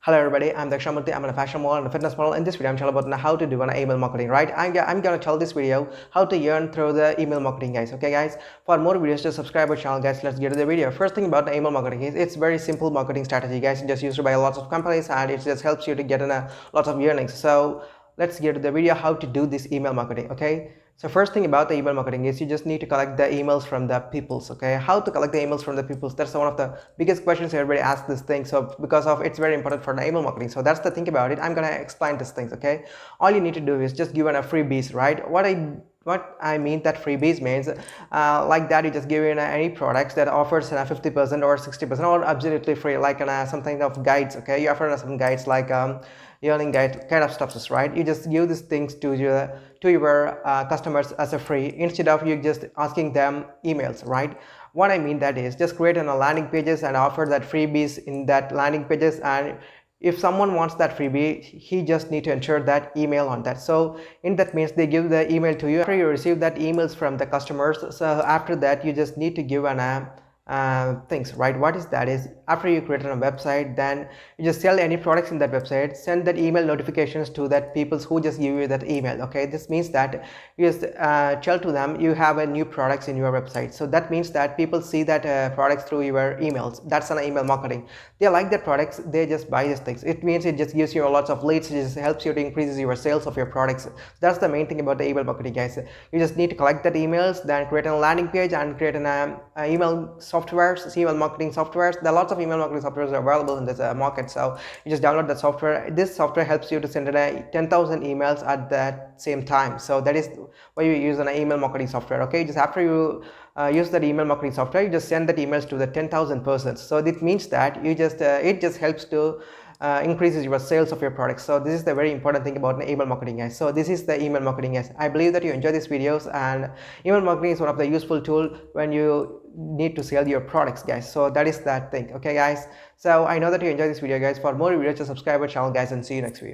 Hello everybody, I'm Dakshamurthy. I'm a fashion model and a fitness model. In this video, I'm telling about how to do an email marketing, right? I'm gonna tell this video how to earn through the email marketing, guys. Okay, guys. For more videos, just subscribe our channel, guys. Let's get to the video. First thing about the email marketing is it's very simple marketing strategy, guys. It's just used by lots of companies and it just helps you to get in a lot of earnings. So let's get to the video how to do this email marketing. Okay, so first thing about the email marketing is you just need to collect the emails from the peoples. Okay, how to collect the emails from the peoples? That's one of the biggest questions everybody asks this thing. So because of it's very important for the email marketing. So that's the thing about it. I'm gonna explain these things. Okay, all you need to do is just give a freebies, right? What I mean that freebies means like that you just give in any products that offers 50% or 60% or absolutely free, like something of guides. Okay, you offer some guides like earning guide kind of stuff, right? You just give these things to your customers as a free instead of you just asking them emails, right? What I mean that is just create a landing pages and offer that freebies in that landing pages, and if someone wants that freebie, he just need to ensure that email on that. So in that means they give the email to you after you receive that emails from the customers. So after that you just need to give an things, right? What is that is after you create a website, then you just sell any products in that website, send that email notifications to that people who just give you that email. Okay, this means that you just tell to them you have a new products in your website. So that means that people see that products through your emails. That's an email marketing. They like the products, they just buy these things. It means it just gives you lots of leads. It just helps you to increase your sales of your products. That's the main thing about the email marketing, guys. You just need to collect that emails, then create a landing page and create an email softwares, email marketing softwares. There are lots of email marketing softwares available in this market. So you just download the software. This software helps you to send 10,000 emails at that same time. So that is why you use an email marketing software. Okay, just after you use that email marketing software, you just send that emails to the 10,000 persons. So it means that you just it just helps to increases your sales of your products. So this is the very important thing about email marketing, guys. So this is the email marketing, guys. I believe that you enjoy these videos, and email marketing is one of the useful tool when you need to sell your products, guys. So that is that thing. Okay, guys. So I know that you enjoy this video, guys. For more videos, just subscribe our channel, guys, and see you next video.